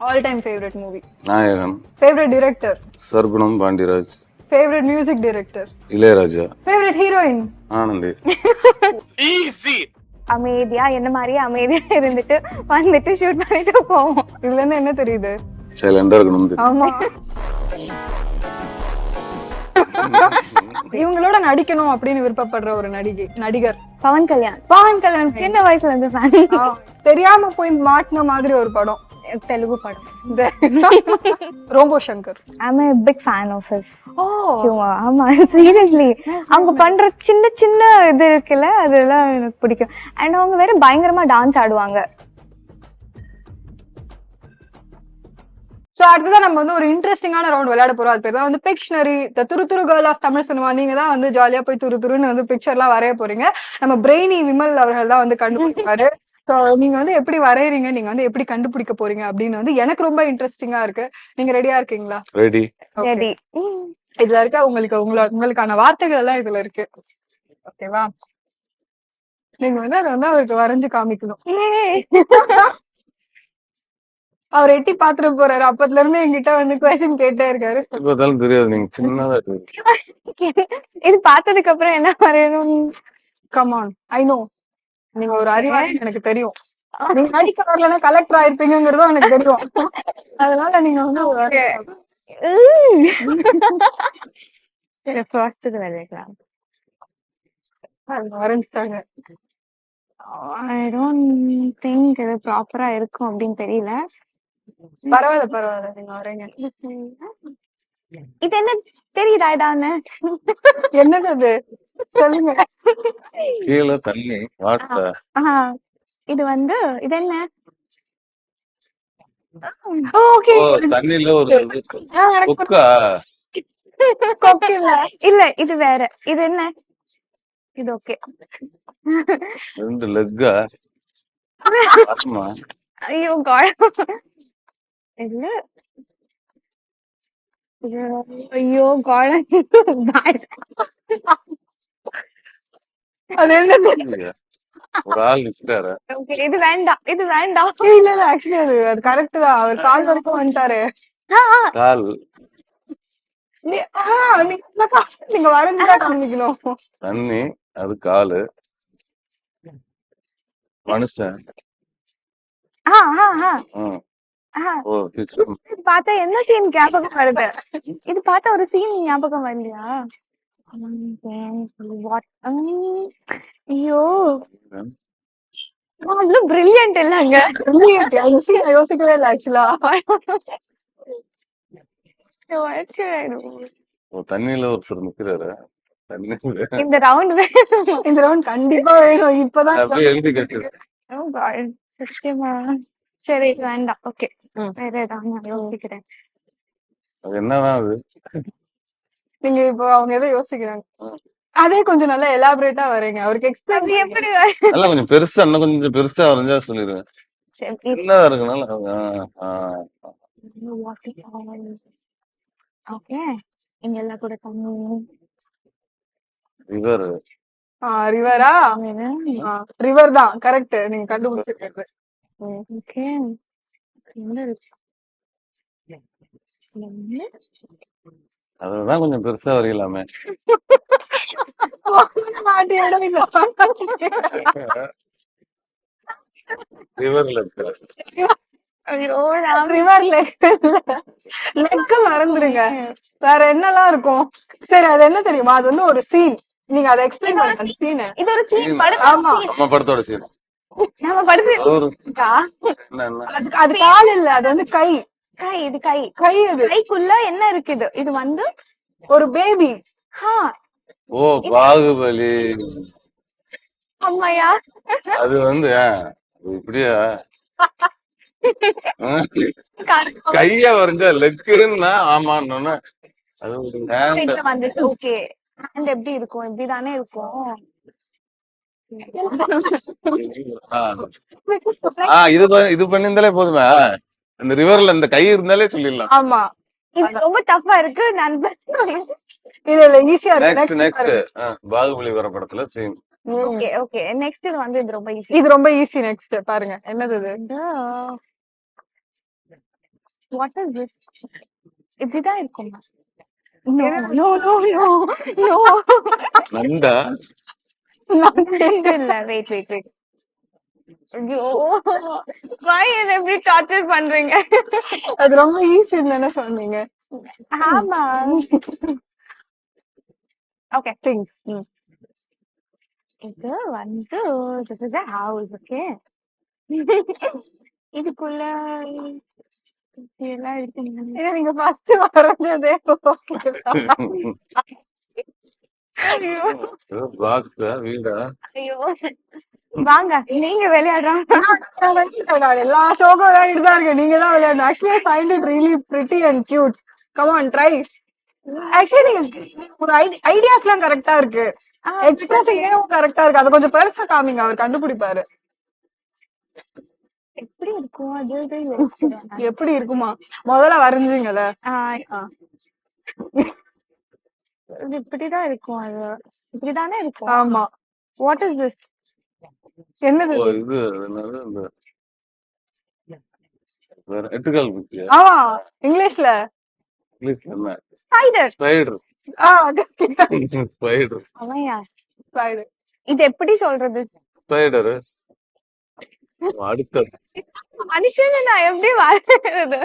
All time favourite movie. Nayagan. Favourite director. Sargunam Pandiraj. Favourite music director. Ilaiyaraaja. Favourite heroine. Anandhi. Easy. அமைதியா என்ன மாதிரியே அமைதியா இருந்துட்டு வந்துட்டு ஷூட் பண்ணிட்டு போவோம். இதுல இருந்து என்ன தெரியுது? சைலண்டா இருக்கணும். ஆமா. இவங்களோட நடிக்கணும் அப்படின்னு விருப்பப்படுற ஒரு நடிகர் பவன் கல்யாண். சின்ன வயசுல இருந்து ஃபேன். தெரியாம போய் மாட்டின மாதிரி ஒரு படம், தெலுங்கு படம். Robo Shankar. I'm a big fan of his humor. ஆமா, சீரியஸ்லி அவங்க பண்ற சின்ன சின்ன இது இருக்குல்ல, அதெல்லாம் எனக்கு பிடிக்கும். அண்ட் அவங்க வேற பயங்கரமா டான்ஸ் ஆடுவாங்க. சோ அடுத்ததான் நம்ம வந்து ஒரு இன்ட்ரெஸ்டிங்கான ரவுண்ட் விளையாட போறோம். அது பேர் தான் வந்து பிக்ஷனரி, த துரு கேர்ள் ஆஃப் தமிழ் சினிமா. நீங்க தான் வந்து ஜாலியா போய் துருன்னு வந்து பிக்சர்லாம் வரைய போறீங்க. நம்ம பிரெய்னி விமல் அவர்கள் தான் வந்து கண்டுபிடிப்பாரு. ஸோ நீங்க வந்து எப்படி வரையறீங்க, நீங்க வந்து எப்படி கண்டுபிடிக்க போறீங்க அப்படின்னு வந்து எனக்கு ரொம்ப இன்ட்ரெஸ்டிங்கா இருக்கு. நீங்க ரெடியா இருக்கீங்களா? ரெடி. ரெடி. இதுல இருக்க உங்களுக்கான வார்த்தைகள் எல்லாம் இதுல இருக்கு. ஓகேவா? நீங்க வந்து அதை வந்து அவருக்கு வரைஞ்சு காமிக்கணும். அவர் எட்டி பாத்துட்டு போறாரு. அப்பத்துல இருந்து என்கிட்ட வந்து கொஸ்டின் கேட்டே இருக்காரு. தெரியாது, நீங்க சின்னதா இது பார்த்ததுக்கு அப்புறம் என்ன வரையணும்? Come on, I know. நீங்க ஒரு அறிவாளி, எனக்கு தெரியும். நீங்க நடிக்க வரலன்னா கலெக்டர் ஆயிருப்பீங்கிறதும் எனக்கு தெரியும். அதனால நீங்க வந்து சரி, ஃபர்ஸ்ட் வரையலாம். வரைஞ்சிட்டாங்க. ஐ டோன்ட் திங்க் இது ப்ராப்பரா இருக்கும் அப்படின்னு தெரியல. பரவாயில்ல, நீங்க வரைங்க. இது என்ன தெரியுதா? இதானே என்னது அது? சொல்லுங்க. கீழே தண்ணி வாட்டர். இது வந்து இது என்ன? ஓகே, தண்ணில ஒரு கொக்கா. இல்ல, இது வேற. இது என்ன? இது ஓகே. ரெண்டு லெக்கா. ஆமா. ஐயோ காட். இல்ல, ஐயோ காட். அது என்னது? ஒரு ஆள் நிக்கிறாரு. இது வேண்டாம், இது வேண்டாம். இல்ல ஆக்சுவலி அது கரெக்ட் தான். அவர் கால் வரைக்கும் வந்துட்டாரு. கால். நீங்க வரைஞ்சுதான் காமிக்கணும். தண்ணி, அது காலு. மனுஷன். இது பார்த்தா என்ன சீன் ஞாபகம் வருது? இது பார்த்தா ஒரு சீன் ஞாபகம் வரலையா? ஐயோ, அவ்வளவு பிரில்லியன்ட் இல்லங்க. யோசிக்கவே இல்ல ஆக்சுவலா. தண்ணியில ஒருத்தர் நிக்கிறாரு. இந்த ரவுண்ட் கண்டிப்பா வேணும். இப்பதான் எழுதி கட்டு. சத்தியமா? சரி, இது வேண்டாம். ஓகே, வேற ஏதாவது நான் யோசிக்கிறேன். என்னதான் அது? நீங்க இப்போ அவங்க எதை யோசிக்கிறாங்க, அதே கொஞ்சம் நல்லா எலாபரேட்டா வரீங்க. அவருக்கு எக்ஸ்பிளைன் எப்படி? நல்லா கொஞ்சம் பெருசா, இன்னும் கொஞ்சம் பெருசா வரைஞ்சா சொல்லிடுவேன். சின்னதா இருக்கனால. ஓகே, இங்க எல்லாம் கூட தண்ணி. ரிவர். ரிவரா? ரிவர் தான் கரெக்ட். நீங்க கண்டுபிடிச்சிருக்கீங்க. ஓகே, அதுதான் கொஞ்சம் பெருசா வரையலாமே. ரிவர்ல இருக்கு. லெக்க மறந்துருங்க. வேற என்னெல்லாம் இருக்கும்? சரி, அது என்ன தெரியுமா? அது வந்து ஒரு சீன். நீங்க அதை எக்ஸ்பிளைன் பண்ணுங்க. சீன். இது ஒரு சீன். ஆமா, நம்ம படத்தோட சீன். நம்ம படத்துல அது கால் இல்ல, அது வந்து கை. இது கை. அது கைக்குள்ள என்ன இருக்குது? இது வந்து ஒரு பேபி. ஓ, பாகுபலி. அம்மையா, அது வந்து இப்படியா கைய வரைஞ்சா லெக்குன்னா ஆமான்னு அது வந்துச்சு. ஓகே, ஹேண்ட் எப்படி இருக்கும்? இப்படிதானே இருக்கும். இது பண்ணிருந்தாலே போதுமே. இந்த ரிவர்ல இந்த கை இருந்தாலே சொல்லிடலாம். ஆமா, இது ரொம்ப டஃபா இருக்கு. நண்பன் இல்ல ஈஸியா இருக்கு. நெக்ஸ்ட் பாகுபலி வர படத்துல சீன். ஓகே ஓகே, நெக்ஸ்ட் இது வந்து இது ரொம்ப ஈஸி. இது ரொம்ப ஈஸி. நெக்ஸ்ட் பாருங்க, என்னது இது? What is this? இப்படிதான் இருக்குமா? No, no, no, no, no. நண்டா இல்ல, வெயிட் வெயிட் வெயிட். ஐயோ, why என்ன இப்படி டார்ச்சர் பண்றீங்க? அது ரொம்ப ஈஸின்னு தானே சொன்னீங்க. ஆமா. Okay, Things. இது வந்து this is a house, okay? இதுக்குள்ள இதெல்லாம் இருக்குங்க. ஏன்னா நீங்க ஃபர்ஸ்ட் வரைஞ்சதே okay தான். ஐயோ. பாக்ஸா வீடா ஐயோ, வாங்க நீங்க விளையாடுறாங்க. நான் எல்லா ஷோக்கும் விளையாடிட்டு தான் இருக்கேன். நீங்க தான் விளையாடணும். Actually, I find it really pretty and cute. Come on, try. Actually, நீங்க ஒரு ஐடியாஸ்லாம் கரெக்டா இருக்கு. எக்ஸ்பிரஸிங்கும் கரெக்டா இருக்கு. அதை கொஞ்சம் பெருசா காமிங்க, அவர் கண்டுபிடிப்பாரு. எப்படி இருக்கும் அது யோசிக்கிறேன். எப்படி இருக்குமா? முதல்ல வரைஞ்சீங்கல்ல. இது இப்படிதான் இருக்கும். அது இப்படிதானே இருக்கும். ஆமா. What is this? என்னது? ஓ இது என்னது இந்த வேற எட்டுக்கால் குச்சியா ஆமா, இங்கிலீஷ்ல. இங்கிலீஷ்ல என்ன ஸ்பைடர். ஸ்பைடர் அது ஸ்பைடர் அவையா, spider. இது எப்படி சொல்றது? ஸ்பைடர் அடுத்தது மனுஷனை நான் எப்படி வரையறது?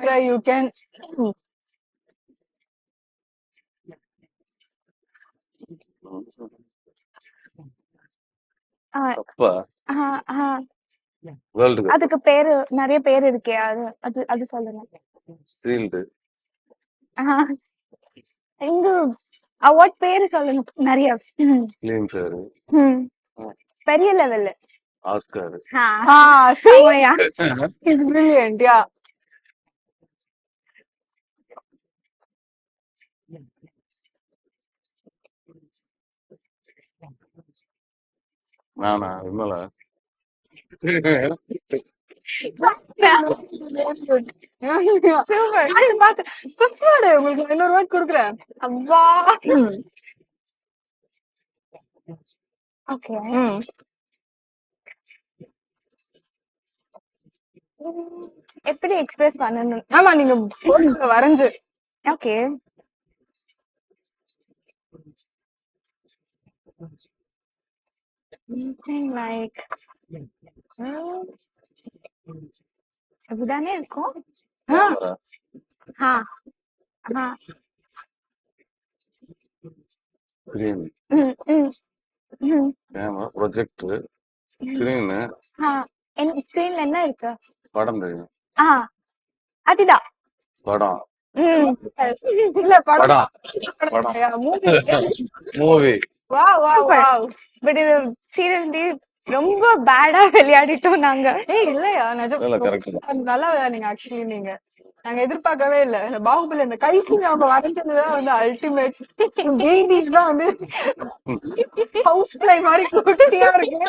Try, you can. அப்பா வேர்ல்டு கப் அதுக்கு பேரு நிறைய பேர் இருக்கே, அது அது அது சொல்லுங்க. சீல்டு இங்க அவார்ட் பேரு சொல்லுங்க. நிறைய கிளீன் ஃபேர் பெரிய level. Oscar See, he's brilliant. Yeah. நானா விமலா Super. அது பாத்து fifth word உங்களுக்கு இன்னொரு வேர்ட் கொடுக்குறேன். அவ்வா. ஓகே, எப்படி எக்ஸ்பிரஸ் பண்ணணும்? ஆமா, நீங்க போர்டுல வரைஞ்சு. ஓகே, லைக் அப்படிதானே இருக்கும். ஸ்கிரீன் ம். கேமரா ப்ரொஜெக்டர் ஸ்கிரீன் ஸ்கிரீன்ல என்ன இருக்கு? படம் தெரியும் அதுதான். படம் இல்ல படம். படம் movie. Movie Wow, wow, wow. But இது சீரியஸ்லி ரொம்ப பேடா விளையாடிட்டோம் நாங்க. ஏய் இல்லையா, நிஜம் இல்ல கரெக்ட் தான் நல்லா விளையாடுங்க. ஆக்சுவலி நீங்க நாங்க எதிர்பார்க்கவே இல்ல. இந்த பாகுபலி இந்த கைசி அவங்க வரைஞ்சதுதான் வந்து அல்டிமேட். பேபிஸ் தான் வந்து ஹவுஸ் பிளே மாதிரி குட்டியா இருக்கு.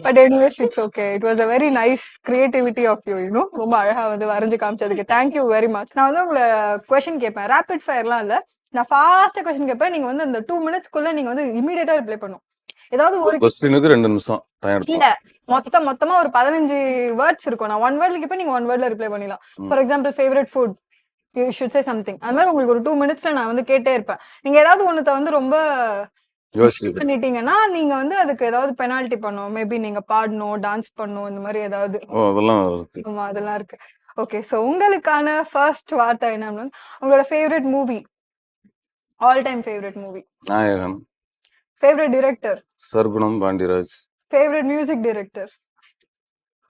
But anyways it's okay. It was a very nice creativity of you, you know. ரொம்ப அழகா வந்து வரைஞ்சு காமிச்சதுக்கு தேங்க்யூ வெரி மச். நான் வந்து உங்களை கொஸ்டின் கேட்பேன். ரேபிட் ஃபயர்லாம் இல்ல, நான் ஃபாஸ்டா கொஸ்டின் கேட்பேன். நீங்க வந்து அந்த 2 மினிட்ஸ்க்குள்ள நீங்க வந்து இமீடியட்டா ரிப்ளை பண்ணும். ஏதாவது ஒரு கொஸ்டினுக்கு 2 நிமிஷம் டைம் இல்ல எடுக்கும் மொத்தமா ஒரு 15 வேர்ட்ஸ் இருக்கும். நான் 1 வேர்ட்ல கேட்பேன், நீங்க 1 வேர்ட்ல ரிப்ளை பண்ணிடலாம். For example favourite food, you should say something. அது மாதிரி உங்களுக்கு ஒரு 2 மினிட்ஸ்ல நான் வந்து கேட்டே இருப்பேன். நீங்க ஏதாவது ஒண்ணுத்த வந்து ரொம்ப யோசிச்சு பண்ணிட்டீங்கன்னா நீங்க வந்து அதுக்கு ஏதாவது பெனால்டி பண்ணும். மேபி நீங்க பாடணும், டான்ஸ் பண்ணணும், இந்த மாதிரி ஏதாவது. ஓ அதெல்லாம் இருக்கு ஆமா, அதெல்லாம் இருக்கு. ஓகே, சோ உங்களுக்கான ஃபர்ஸ்ட் வார்த்தை என்னன்னா, உங்களோட favourite movie, all time favourite movie. Nayagan favourite director. Sargunam Pandiraj favourite music director.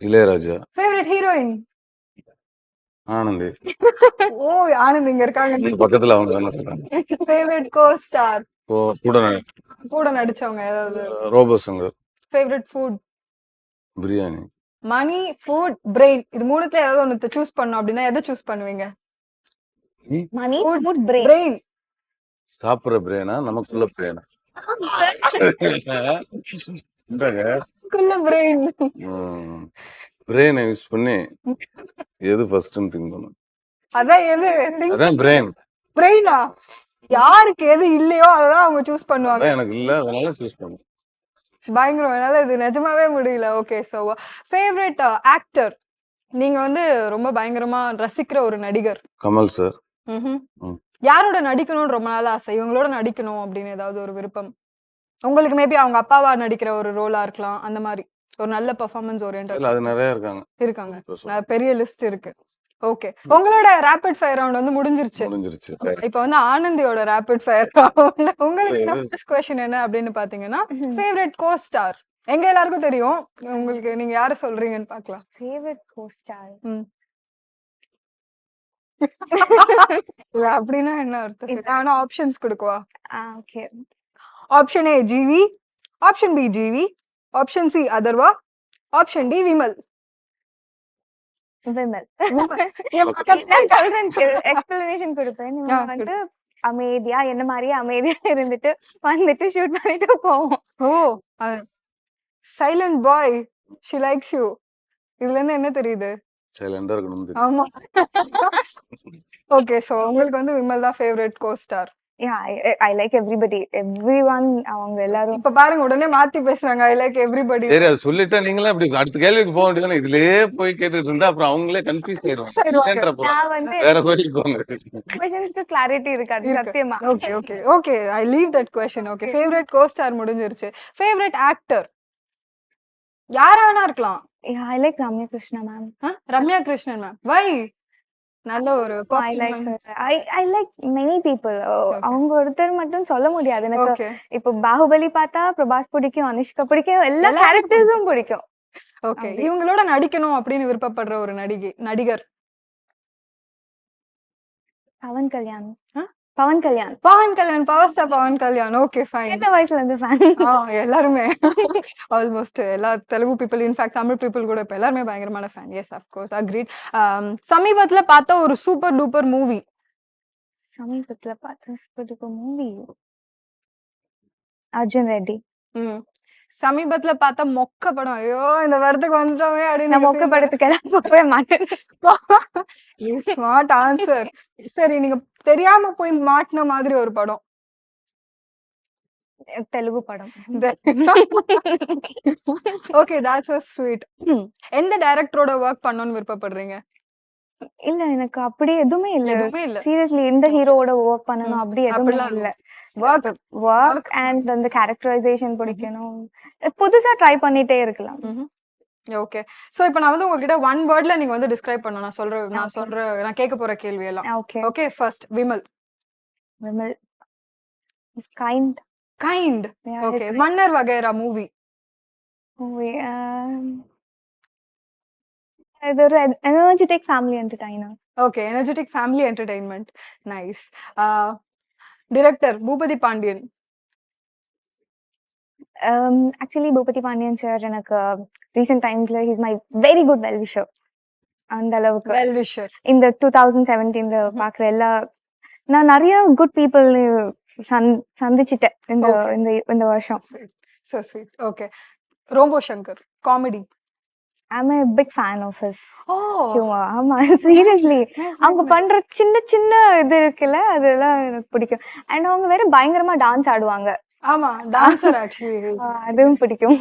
Ilaiyaraaja favourite heroine. Anandhi oh, Anand இங்க இருக்காங்க. பக்கத்துல அவங்க என்ன சொல்றாங்க ஃபேவரட் கோ ஸ்டார், கூட கூட நடிச்சவங்க ஏதாவது. Robo Shankar favourite food. Biryani. Money, food, brain. இது மூணுத்துல ஏதாவது ஒன்னு சூஸ் பண்ணணும் அப்படின்னா எதை சூஸ் பண்ணுவீங்க? மணி, ஃபுட், பிரெயின். பிரெயின். சாப்பிடுற பிரியாணா நமக்குள்ள பிரியாணா பிரெயின். பிரெயினை யூஸ் பண்ணி எது ஃபர்ஸ்ட்னு திங்க் பண்ணும். அதான் எது? அதான் பிரெயின். பிரெயினா? யாருக்கு எது இல்லையோ அதான் அவங்க சூஸ் பண்ணுவாங்க. அதான் எனக்கு இல்ல, அதனால சூஸ் பண்ணும். பயங்கரம். என்னால இது நிஜமாவே முடியல. Okay, so favourite actor. நீங்க வந்து ரொம்ப பயங்கரமா ரசிக்கிற ஒரு நடிகர். கமல் சார். ம்ஹ்ம். ம். யாரோட நடிக்கணும்னு ரொம்ப நாள் ஆசை? இவங்களோட நடிக்கணும் அப்படின்னு ஏதாவது ஒரு விருப்பம்? உங்களுக்கு மேபி அவங்க அப்பாவா நடிக்கிற ஒரு ரோலா இருக்கலாம். அந்த மாரி. ஒரு நல்ல பெர்ஃபார்மன்ஸ் இல்ல ஓரியன்டட் அது நிறைய இருக்காங்க. இருக்காங்க. இப்ப சொல்ல பெரிய லிஸ்ட் இருக்கு. ஓகே. உங்களோட ரேபிட் ஃபயர் ரவுண்ட் வந்து முடிஞ்சிருச்சு. முடிஞ்சிருச்சு. இப்ப வந்து ஆனந்தியோட ரேபிட் ஃபயர் ரவுண்ட். உங்களுக்கு ஃபர்ஸ்ட் கொஸ்டின் என்ன அப்படின்னு பாத்தீங்கன்னா, ஃபேவரட் கோ ஸ்டார். எங்க எல்லாருக்கும் தெரியும். உங்களுக்கு நீங்க யார சொல்றீங்கன்னு பார்க்கலாம். ஃபேவரட் கோஸ்டார் ம். இல்ல அப்படின்னா என்ன அர்த்தம்? சரி, நான் ஆப்ஷன்ஸ் கொடுக்கவா? Okay option A GV, option B GV, option C Atharva, option D Vimal. Vimal என் பக்கத்துல நான் சொல்றேன் எக்ஸ்பிளனேஷன் கொடுப்பேன் ஆ, நம்ம வந்து அமைதியா என்ன மாதிரியே அமைதியா இருந்துட்டு வந்துட்டு ஷூட் பண்ணிட்டு போவோம் oh silent boy she likes you. இதுல இருந்து என்ன தெரியுது? சைலண்டா இருக்கணும். ஆமா. ஓகே, சோ உங்களுக்கு வந்து விமல் தான் favourite go star. I like everyone அவங்க எல்லாரும் இப்ப பாருங்க உடனே மாத்தி பேசுறாங்க. I like everybody. சரி அது சொல்லிட்டா நீங்களே அப்படி அடுத்த கேள்விக்கு போக வேண்டியதானே. இதுலயே போய் கேட்டுட்டு இருந்தா அப்புறம் அவங்களே கன்ஃபியூஸ் ஆயிடுவாங்க. நான் வந்து வேற கோயிலுக்கு போங்க. கொஸ்டின்ஸ்க்கு கிளாரிட்டி இருக்காது சத்தியமா okay okay okay I leave that question. Okay, favourite costar முடிஞ்சிருச்சு. ஃபேவரட் ஆக்டர் யாரா வேணா இருக்கலாம். I like Ramya Krishna ma'am Ramya Krishnan ma'am. Why? நல்ல ஒரு I like I like many people அவங்க ஒருத்தர் மட்டும் சொல்ல முடியாது எனக்கு. ஓகே இப்போ பாகுபலி பார்த்தா பிரபாஸ் பிடிக்கும், அனுஷ்கா பிடிக்கும், எல்லா எல்லாரும் கேரக்டர்ஸும் பிடிக்கும். ஓகே, இவங்களோட நடிக்கணும் அப்படின்னு விருப்பப்படுற ஒரு நடிகர். பவன் கல்யாண் ஆ? Pawan Kalyan Pawan Kalyan, power star Pawan Kalyan. Okay fine. சின்ன வயசுல இருந்து ஃபேன். எல்லாருமே ஆல்மோஸ்ட் எல்லா Telugu people, in fact Tamil people கூட இப்ப எல்லாருமே பயங்கரமான ஃபேன். Yes of course agreed. சமீபத்துல பார்த்த ஒரு சூப்பர் டூப்பர் மூவி. சமீபத்துல பார்த்த மூவி அர்ஜுன் ரெட்டி. ம். சமீபத்துல பார்த்த மொக்க படம். ஐயோ இந்த படத்துக்கு வந்துட்டோமே அப்படின்னு நான் மொக்க படத்துக்கு எல்லாம் போகவே மாட்டேன். Smart answer. சரி, நீங்க தெரியாம போய் மாட்டின மாதிரி ஒரு படம். தெலுங்கு படம். Okay, that's so sweet. எந்த டைரக்டரோட ஒர்க் பண்ணணும்னு விருப்பப்படுறீங்க? இல்ல எனக்கு அப்படி எதுவுமே இல்ல. எதுவுமே இல்ல. சீரியஸ்லி இந்த ஹீரோவோட ஒர்க் பண்ணணும் அப்படி எதுவுமே அப்படிலாம் இல்ல. ஒர்க் ஒர்க் அண்ட் அந்த கேரக்டரைசேஷன் பிடிக்கணும். புதுசா ட்ரை பண்ணிட்டே இருக்கலாம். ஓகே. சோ இப்போ நான் வந்து உங்ககிட்ட ஒன் வேர்ட்ல நீங்க வந்து டிஸ்கிரைப் பண்ணணும். நான் கேட்க போற கேள்வி எல்லாம். Okay okay, first Vimal. Vimal is kind. Kind. Okay, Mannar Vagaiyara movie. இது ஒரு energetic family entertainer. Okay, energetic family entertainment. Nice. Director Boopathy Pandian. Actually Boopathy Pandian sir எனக்கு ரீசெண்ட் டைம்ஸ்ல he's my very good well wisher. அந்த அளவுக்கு வெல் விஷர். இந்த 2017ல பாக்குற எல்லா நான் நிறைய குட் பீப்புள் சந்திச்சிட்டேன் இந்த வருஷம். So sweet. Okay, Robo Shankar comedy. I'm a big fan of his oh humor. ஆமா சீரியஸ்லி அவங்க பண்ற சின்ன சின்ன இது இருக்குல்ல அதெல்லாம் எனக்கு பிடிக்கும். அண்ட் அவங்க வேற பயங்கரமா டான்ஸ் ஆடுவாங்க. ஆமா, டான்சர் ஆக்சுவலி. அதுவும் பிடிக்கும்.